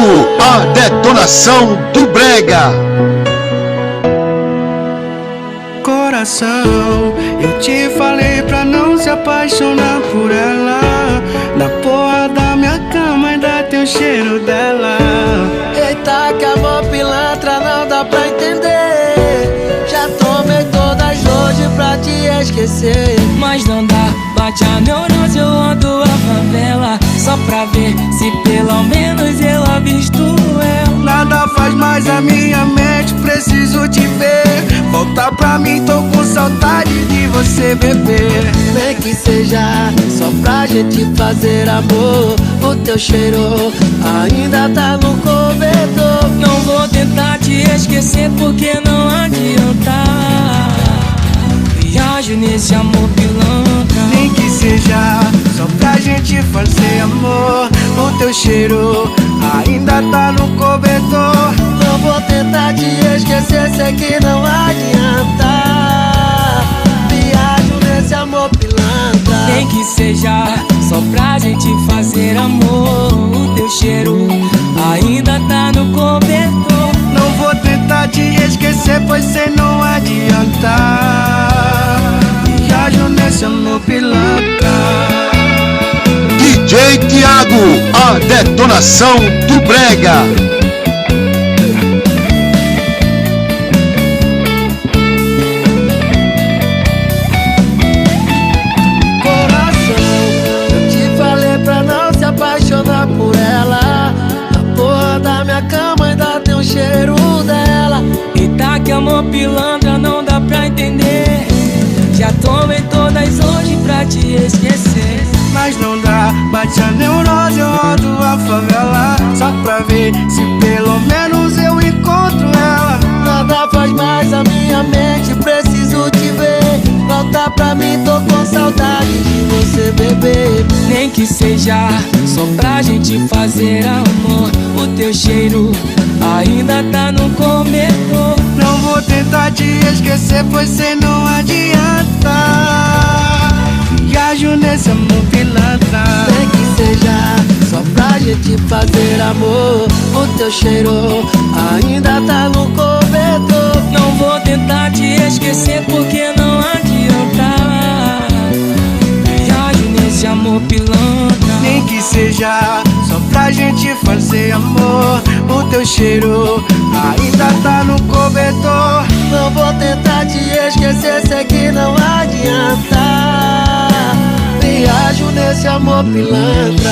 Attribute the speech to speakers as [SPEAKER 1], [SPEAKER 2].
[SPEAKER 1] Thiago, a detonação do brega.
[SPEAKER 2] Coração, eu te falei pra não se apaixonar por ela. Na porra da minha cama ainda tem o cheiro dela.
[SPEAKER 3] Eita, que amor pilantra, não dá pra entender. Já tomei todas hoje pra te esquecer,
[SPEAKER 4] mas não dá, bate a neurose, eu ando a favela só pra ver se pelo menos eu avisto ela.
[SPEAKER 2] Nada faz mais a minha mente, preciso te ver. Volta pra mim, tô com saudade de você, bebê.
[SPEAKER 3] Nem que seja só pra gente fazer amor. O teu cheiro ainda tá no cobertor.
[SPEAKER 4] Não vou tentar te esquecer porque não adianta. Viajo nesse amor pilantra.
[SPEAKER 2] Nem que seja só pra gente fazer amor. O teu cheiro ainda tá no cobertor.
[SPEAKER 3] Não vou tentar te esquecer, sei que não adianta. Viajo nesse amor pilantra.
[SPEAKER 4] Nem que seja só pra gente fazer amor. O teu cheiro ainda tá no cobertor.
[SPEAKER 2] Não vou tentar te esquecer, pois cê não adianta. Viajo nesse amor pilantra.
[SPEAKER 1] DJ Thiago, a detonação do brega.
[SPEAKER 3] Apaixonar por ela. A porra da minha cama ainda tem o cheiro dela.
[SPEAKER 4] Eita, que amor pilantra, não dá pra entender. Já tomei todas hoje pra te esquecer,
[SPEAKER 2] mas não dá, bate a neurose, eu rodo a favela só pra ver se pelo menos eu encontro ela.
[SPEAKER 3] Nada faz mais a minha mente, preciso te ver. Volta pra mim, tô com saudade de você, bebê.
[SPEAKER 4] Nem que seja só pra gente fazer amor. O teu cheiro ainda tá no cobertor.
[SPEAKER 2] Não vou tentar te esquecer, pois cê não adianta. Viajo nesse amor pilantra.
[SPEAKER 3] Nem que seja só pra gente fazer amor. O teu cheiro ainda tá no cobertor.
[SPEAKER 4] Não vou tentar te esquecer porque não adianta. Viajo nesse amor pilantra.
[SPEAKER 2] Nem que seja só pra gente fazer amor. O teu cheiro ainda tá no cobertor.
[SPEAKER 3] Não vou tentar te esquecer, sei que não adianta. Viajo nesse amor pilantra.